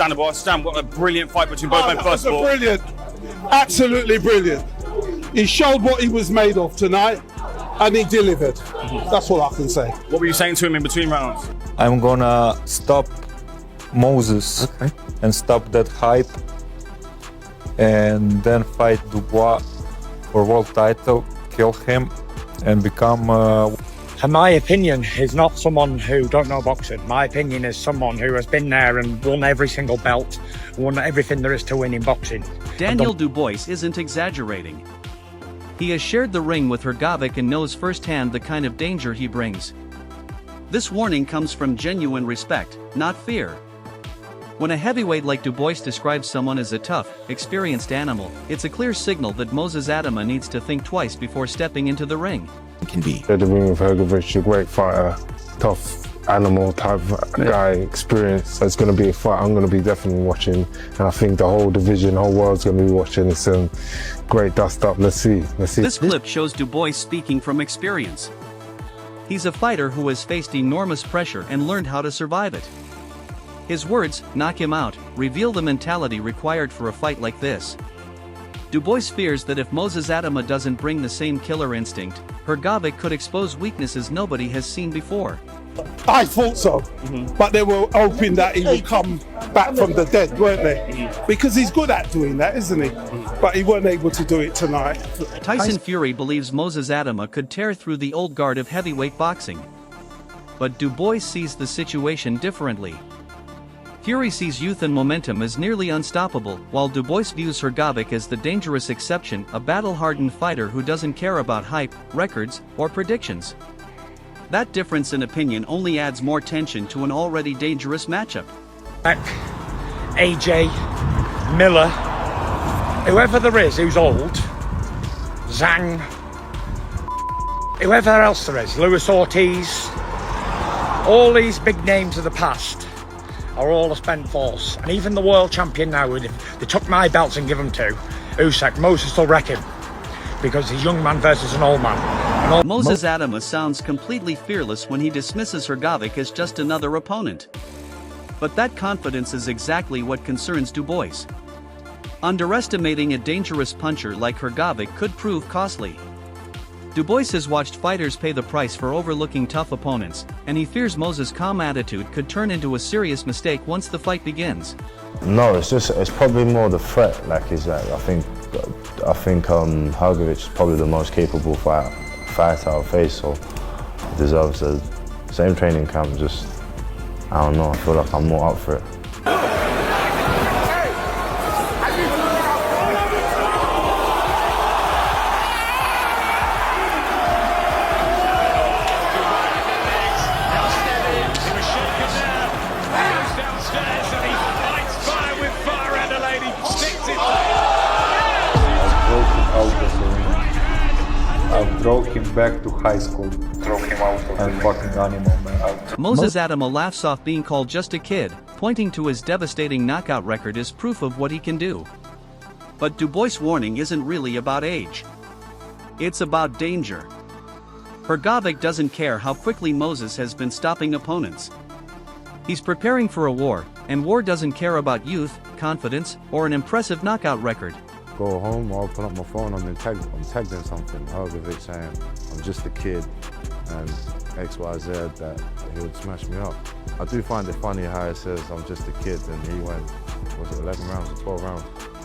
Daniel Dubois. Dan, what a brilliant fight between both men, first of all. Brilliant, absolutely brilliant. He showed what he was made of tonight, and he delivered. That's all I can say. What were you saying to him in between rounds? I'm gonna stop Moses and stop that hype, and then fight Dubois for world title, kill him, and become. And my opinion is not someone who don't know boxing. My opinion is someone who has been there and won every single belt, won everything there is to win in boxing. Daniel Dubois isn't exaggerating. He has shared the ring with Hrgovic and knows firsthand the kind of danger he brings. This warning comes from genuine respect, not fear. When a heavyweight like Dubois describes someone as a tough, experienced animal, it's a clear signal that Moses Itauma needs to think twice before stepping into the ring. Can be. The ring with Hrgovic, a great fighter, tough animal type guy, experience. So it's going to be a fight I'm going to be definitely watching, and I think the whole division, the whole world's going to be watching. It's great dust up. Let's see. This clip shows Dubois speaking from experience. He's a fighter who has faced enormous pressure and learned how to survive it. His words, "knock him out," reveal the mentality required for a fight like this. Dubois fears that if Moses Itauma doesn't bring the same killer instinct, Hrgovic could expose weaknesses nobody has seen before. I thought so, but they were hoping that he would come back from the dead, weren't they? Because he's good at doing that, isn't he? But he wasn't able to do it tonight. Tyson Fury believes Moses Itauma could tear through the old guard of heavyweight boxing. But Dubois sees the situation differently. Fury sees youth and momentum as nearly unstoppable, while Dubois views Hrgovic as the dangerous exception, a battle-hardened fighter who doesn't care about hype, records, or predictions. That difference in opinion only adds more tension to an already dangerous matchup. AJ, Miller, whoever there is who's old, Zhang, whoever else there is, Luis Ortiz, all these big names of the past are all a spent force. And even the world champion now, if they took my belts and give them to Usyk, Moses will wreck him. Because he's a young man versus an old man. Moses Itauma sounds completely fearless when he dismisses Hrgovic as just another opponent. But that confidence is exactly what concerns Dubois. Underestimating a dangerous puncher like Hrgovic could prove costly. Dubois has watched fighters pay the price for overlooking tough opponents, and he fears Moses' calm attitude could turn into a serious mistake once the fight begins. No, it's probably more the threat. I think Hrgovic is probably the most capable fighter I'll face, so he deserves the same training camp. Just, I don't know, I feel like I'm more up for it. I drove him back to high school. Drove him out of the fucking animal, man. Moses Itauma laughs off being called just a kid, pointing to his devastating knockout record as proof of what he can do. But Dubois' warning isn't really about age. It's about danger. Hrgovic doesn't care how quickly Moses has been stopping opponents. He's preparing for a war, and war doesn't care about youth, confidence, or an impressive knockout record. Go home, I'll open up my phone, I'm tagged in something. Hrgovic saying I'm just a kid and XYZ, that he would smash me up. I do find it funny how it says I'm just a kid and he went, was it 11 rounds or 12 rounds?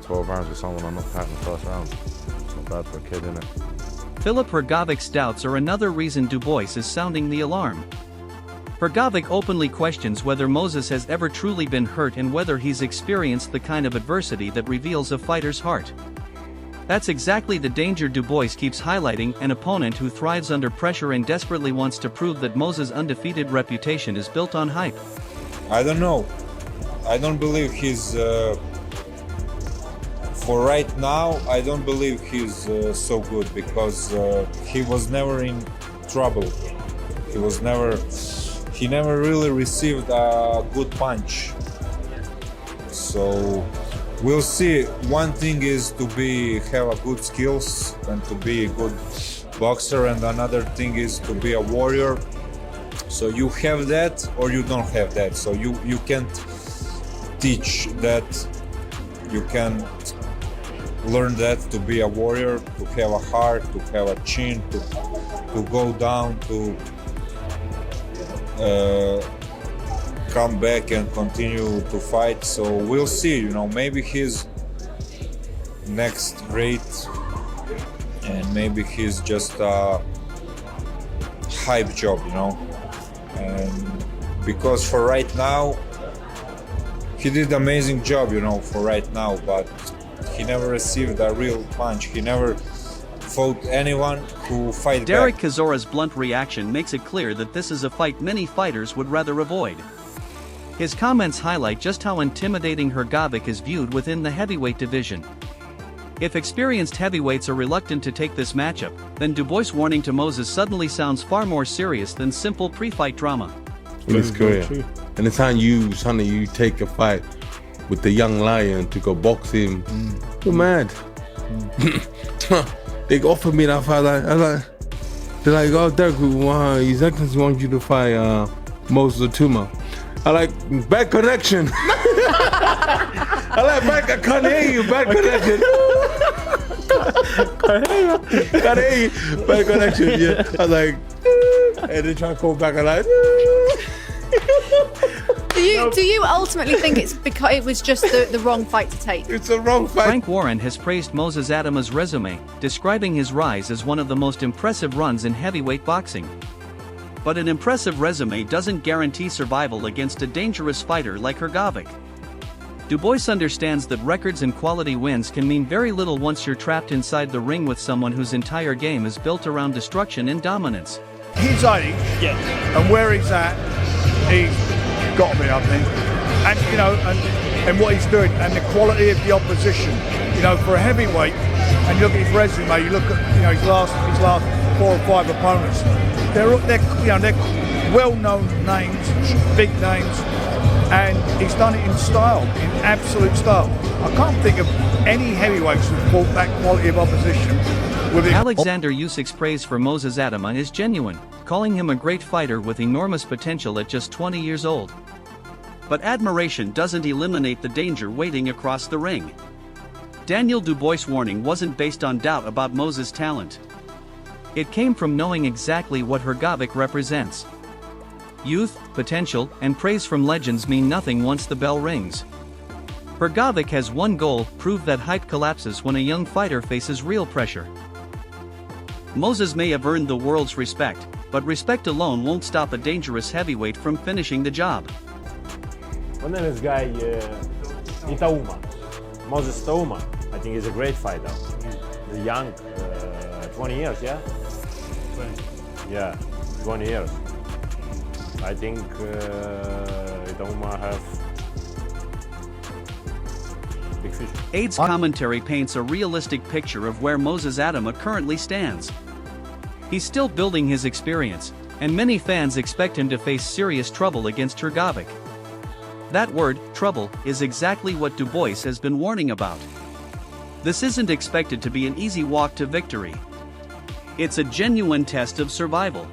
12 rounds with someone I knocked out in the first round. It's not bad for a kid, innit? Filip Hrgovic's doubts are another reason Dubois is sounding the alarm. Hrgovic openly questions whether Moses has ever truly been hurt and whether he's experienced the kind of adversity that reveals a fighter's heart. That's exactly the danger Dubois keeps highlighting, an opponent who thrives under pressure and desperately wants to prove that Moses' undefeated reputation is built on hype. I don't know. I don't believe he's... for right now, I don't believe he's so good, because he was never in trouble. He never really received a good punch. So we'll see. One thing is to have a good skills and to be a good boxer, and another thing is to be a warrior. So you have that or you don't have that. So you can't teach that you can learn that to be a warrior, to have a heart, to have a chin, to go down, to come back and continue to fight. So we'll see, you know, maybe he's next great, and maybe he's just a hype job, you know. And because for right now, he did amazing job, you know, for right now, but he never received a real punch. He never fought anyone who fight Derek back. Chizora's blunt reaction makes it clear that this is a fight many fighters would rather avoid. His comments highlight just how intimidating Hrgovic is viewed within the heavyweight division. If experienced heavyweights are reluctant to take this matchup, then Dubois' warning to Moses suddenly sounds far more serious than simple pre-fight drama. In his career. And it's time you take a fight with the young lion to go box him. You're mad. They offered me that fight. They're like, oh, Derek, His Excellency wants you to fight Moses Itauma. I like bad connection. I can't hear you. Bad connection. Can't hear you. Bad connection. Yeah. I was like, and they try to call back. I like. Do you ultimately think it's because it was just the wrong fight to take? It's a wrong fight. Frank Warren has praised Moses Itauma's resume, describing his rise as one of the most impressive runs in heavyweight boxing. But an impressive resume doesn't guarantee survival against a dangerous fighter like Hrgovic. Dubois understands that records and quality wins can mean very little once you're trapped inside the ring with someone whose entire game is built around destruction and dominance. His age, and where he's at, he's got to be, I think. And you know, and what he's doing, and the quality of the opposition. You know, for a heavyweight, and you look at his resume, you look at his last 4 or 5 opponents. They're well-known names, big names, and he's done it in style, in absolute style. I can't think of any heavyweights who fought that quality of opposition with him. Alexander Usyk's praise for Moses Itauma is genuine, calling him a great fighter with enormous potential at just 20 years old. But admiration doesn't eliminate the danger waiting across the ring. Daniel Dubois' warning wasn't based on doubt about Moses' talent. It came from knowing exactly what Hrgovic represents. Youth, potential, and praise from legends mean nothing once the bell rings. Hrgovic has one goal: prove that hype collapses when a young fighter faces real pressure. Moses may have earned the world's respect, but respect alone won't stop a dangerous heavyweight from finishing the job. My name is Itauma. Moses Itauma. I think he's a great fighter. He's young, 20 years, yeah? 20. Yeah, 20 years. I think Itauma have big future. Aide's commentary paints a realistic picture of where Moses Itauma currently stands. He's still building his experience, and many fans expect him to face serious trouble against Hrgovic. That word, trouble, is exactly what Dubois has been warning about. This isn't expected to be an easy walk to victory. It's a genuine test of survival.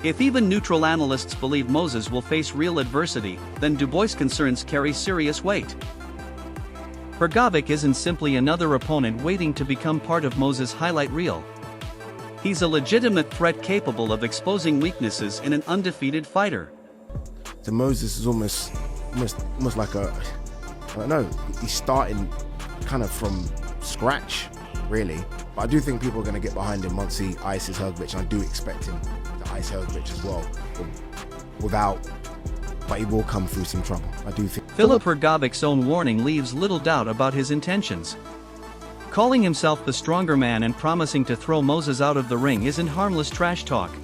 If even neutral analysts believe Moses will face real adversity, then Dubois' concerns carry serious weight. Hrgovic isn't simply another opponent waiting to become part of Moses' highlight reel. He's a legitimate threat capable of exposing weaknesses in an undefeated fighter. So Moses is almost like I don't know, he's starting kind of from scratch, really. But I do think people are going to get behind him once he ices Hrgovic, and I do expect him to ice Hrgovic as well. But he will come through some trouble, I do think. Filip Hrgovic's own warning leaves little doubt about his intentions. Calling himself the stronger man and promising to throw Moses out of the ring isn't harmless trash talk.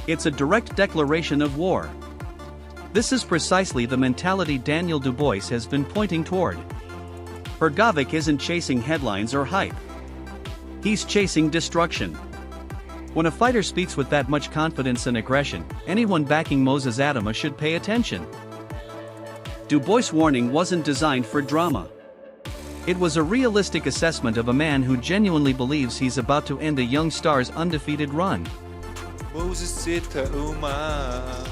It's a direct declaration of war. This is precisely the mentality Daniel Dubois has been pointing toward. Hrgovic isn't chasing headlines or hype. He's chasing destruction. When a fighter speaks with that much confidence and aggression, anyone backing Moses Itauma should pay attention. Dubois' warning wasn't designed for drama. It was a realistic assessment of a man who genuinely believes he's about to end a young star's undefeated run. Moses Itauma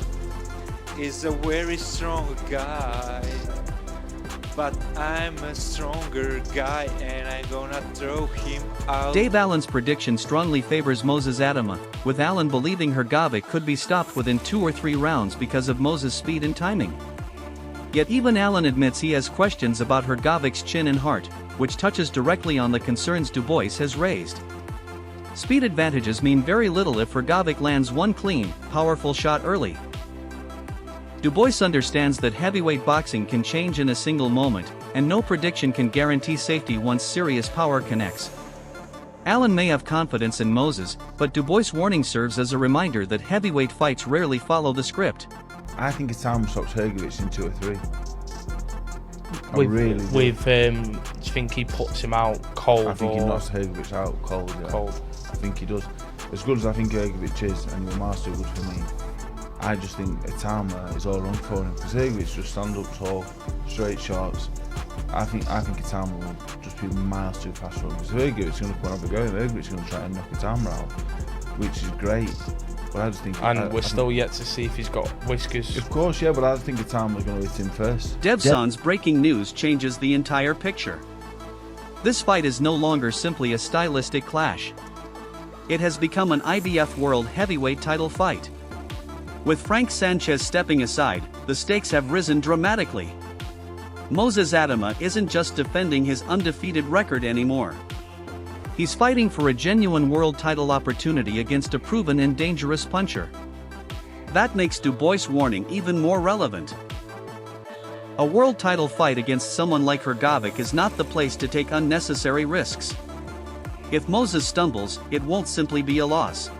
is a very strong guy. but I'm a stronger guy and I'm gonna throw him out. Dave Allen's prediction strongly favors Moses Itauma, with Allen believing Hrgovic could be stopped within 2 or 3 rounds because of Moses' speed and timing. Yet even Allen admits he has questions about Hrgovic's chin and heart, which touches directly on the concerns Dubois has raised. Speed advantages mean very little if Hrgovic lands one clean, powerful shot early. Dubois understands that heavyweight boxing can change in a single moment, and no prediction can guarantee safety once serious power connects. Allen may have confidence in Moses, but Dubois' warning serves as a reminder that heavyweight fights rarely follow the script. I think Itauma stops Hrgovic in 2 or 3. Do you think he puts him out cold? I think he knocks Hrgovic out cold. Yeah. Cold. I think he does. As good as I think Hrgovic is, and he was too good for me, I just think Itauma is all wrong for him, because Hrgovic just stands up tall, straight shots. I think Itauma will just be miles too fast for him, because Hrgovic's going to come and have a go, and Hrgovic's going to try and knock Itauma out, which is great. But I just think... And we're still yet to see if he's got whiskers. Of course, yeah, but I think Itauma's going to hit him first. Devson's breaking news changes the entire picture. This fight is no longer simply a stylistic clash. It has become an IBF World Heavyweight title fight. With Frank Sanchez stepping aside, the stakes have risen dramatically. Moses Itauma isn't just defending his undefeated record anymore. He's fighting for a genuine world title opportunity against a proven and dangerous puncher. That makes Dubois' warning even more relevant. A world title fight against someone like Hrgovic is not the place to take unnecessary risks. If Moses stumbles, it won't simply be a loss.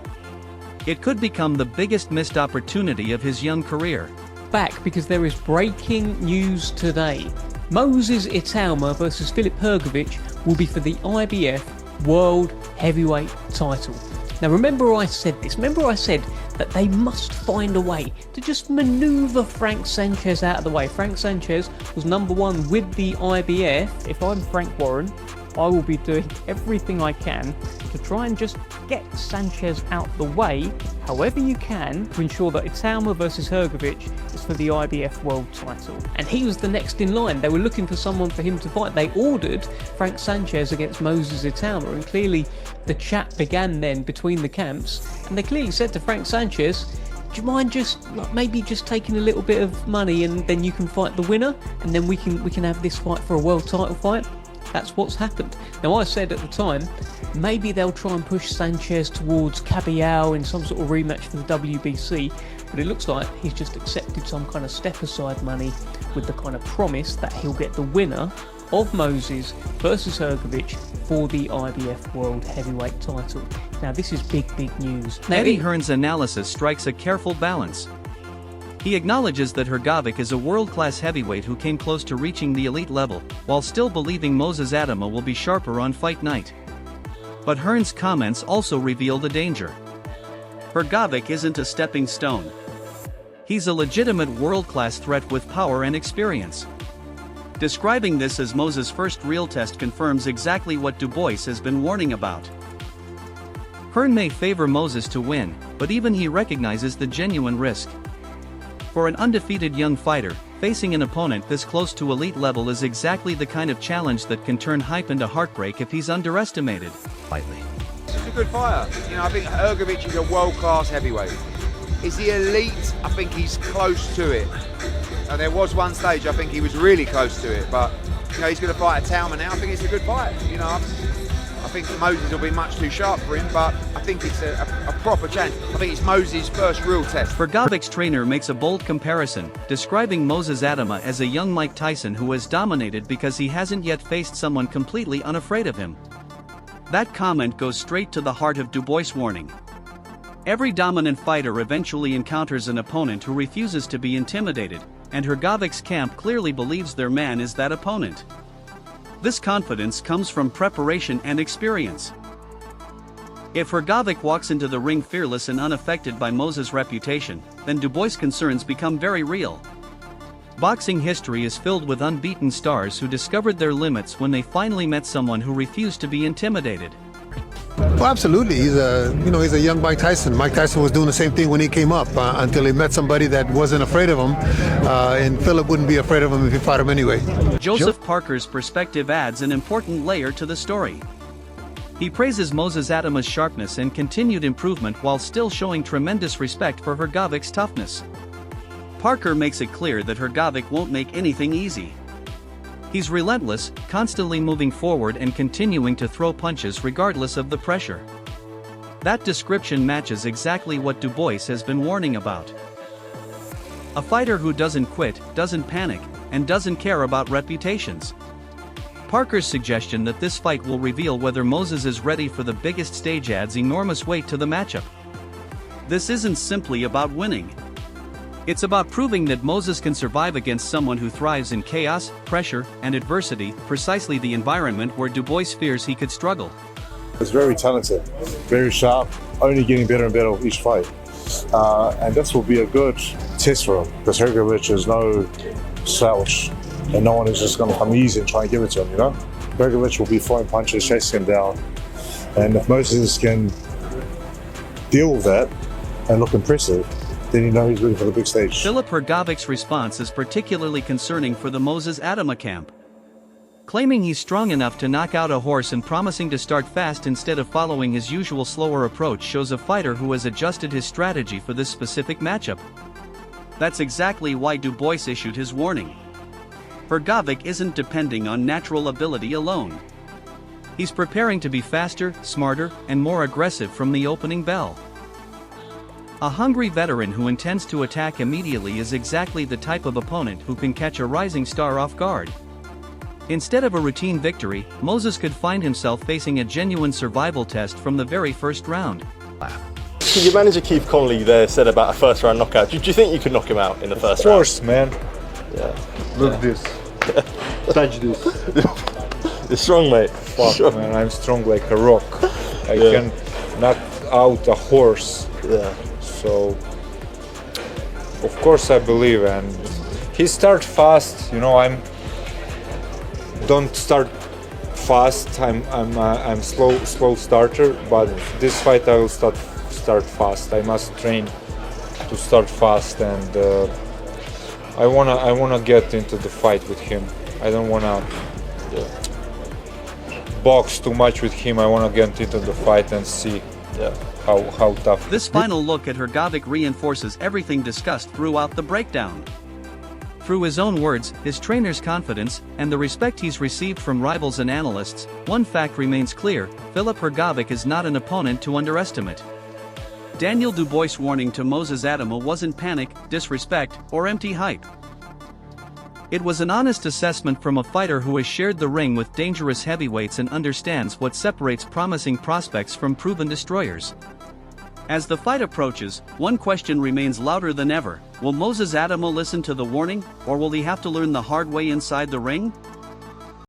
It could become the biggest missed opportunity of his young career. Back because there is breaking news today. Moses Itauma versus Filip Hrgovic will be for the IBF World Heavyweight title. Now remember I said this, remember I said that they must find a way to just manoeuvre Frank Sanchez out of the way. Frank Sanchez was #1 with the IBF. If I'm Frank Warren, I will be doing everything I can to try and just get Sanchez out the way, however you can, to ensure that Itauma versus Hrgovic is for the IBF World title. And he was the next in line. They were looking for someone for him to fight. They ordered Frank Sanchez against Moses Itauma, and clearly the chat began then between the camps, and they clearly said to Frank Sanchez, do you mind just maybe just taking a little bit of money and then you can fight the winner, and then we can have this fight for a world title fight? That's what's happened. Now I said at the time, maybe they'll try and push Sanchez towards Cabiao in some sort of rematch for the WBC, but it looks like he's just accepted some kind of step aside money with the kind of promise that he'll get the winner of Moses versus Hrgovic for the IBF World Heavyweight title. Now this is big news. Now, Eddie Hearn's analysis strikes a careful balance. He acknowledges that Hrgovic is a world-class heavyweight who came close to reaching the elite level, while still believing Moses Itauma will be sharper on fight night. But Hearn's comments also reveal the danger. Hrgovic isn't a stepping stone. He's a legitimate world-class threat with power and experience. Describing this as Moses' first real test confirms exactly what Dubois has been warning about. Hearn may favor Moses to win, but even he recognizes the genuine risk. For an undefeated young fighter, facing an opponent this close to elite level is exactly the kind of challenge that can turn hype into heartbreak if he's underestimated. Lightly. He's a good fighter. You know, I think Hrgovic is a world-class heavyweight. Is he elite? I think he's close to it. And there was one stage I think he was really close to it, but you know, he's going to fight Itauma now. I think it's a good fight. You know, I think Moses will be much too sharp for him, but I think it's a proper challenge. I think it's Moses' first real test. Hrgovic's trainer makes a bold comparison, describing Moses Itauma as a young Mike Tyson who has dominated because he hasn't yet faced someone completely unafraid of him. That comment goes straight to the heart of Dubois' warning. Every dominant fighter eventually encounters an opponent who refuses to be intimidated, and Hrgovic's camp clearly believes their man is that opponent. This confidence comes from preparation and experience. If Hrgovic walks into the ring fearless and unaffected by Moses' reputation, then Dubois' concerns become very real. Boxing history is filled with unbeaten stars who discovered their limits when they finally met someone who refused to be intimidated. Well, absolutely. He's a young Mike Tyson. Mike Tyson was doing the same thing when he came up until he met somebody that wasn't afraid of him, and Filip wouldn't be afraid of him if he fought him anyway. Joseph Parker's perspective adds an important layer to the story. He praises Moses Itauma's sharpness and continued improvement while still showing tremendous respect for Hrgovic's toughness. Parker makes it clear that Hrgovic won't make anything easy. He's relentless, constantly moving forward and continuing to throw punches regardless of the pressure. That description matches exactly what Dubois has been warning about. A fighter who doesn't quit, doesn't panic, and doesn't care about reputations. Parker's suggestion that this fight will reveal whether Moses is ready for the biggest stage adds enormous weight to the matchup. This isn't simply about winning. It's about proving that Moses can survive against someone who thrives in chaos, pressure, and adversity, precisely the environment where Dubois fears he could struggle. He's very talented, very sharp, only getting better and better with each fight. And this will be a good test for him, because Hrgovic is no slouch, and no one is just going to come easy and try and give it to him, you know? Hrgovic will be throwing punches, chasing him down, and if Moses can deal with that and look impressive, then you know he's ready for the big stage. Filip Hrgovic's response is particularly concerning for the Moses Itauma camp. Claiming he's strong enough to knock out a horse and promising to start fast instead of following his usual slower approach shows a fighter who has adjusted his strategy for this specific matchup. That's exactly why Dubois issued his warning. Hrgovic isn't depending on natural ability alone. He's preparing to be faster, smarter, and more aggressive from the opening bell. A hungry veteran who intends to attack immediately is exactly the type of opponent who can catch a rising star off guard. Instead of a routine victory, Moses could find himself facing a genuine survival test from the very first round. Your manager Keith Connolly there said about a first round knockout. Do you think you could knock him out in the first round? Of course, man. Yeah. Look at this. Touch this. You're strong, mate. Fuck, man, I'm strong like a rock. I can knock out a horse. Yeah. So, of course I believe, and he start fast. You know, don't start fast. I'm slow starter, but this fight I will start fast. I must train to start fast, and I wanna get into the fight with him. I don't wanna box too much with him. I wanna get into the fight and see how tough. This final look at Hrgovic reinforces everything discussed throughout the breakdown. Through his own words, his trainer's confidence, and the respect he's received from rivals and analysts, one fact remains clear: Filip Hrgovic is not an opponent to underestimate. Daniel Dubois' warning to Moses Itauma wasn't panic, disrespect, or empty hype. It was an honest assessment from a fighter who has shared the ring with dangerous heavyweights and understands what separates promising prospects from proven destroyers. As the fight approaches, one question remains louder than ever: will Moses Itauma listen to the warning, or will he have to learn the hard way inside the ring?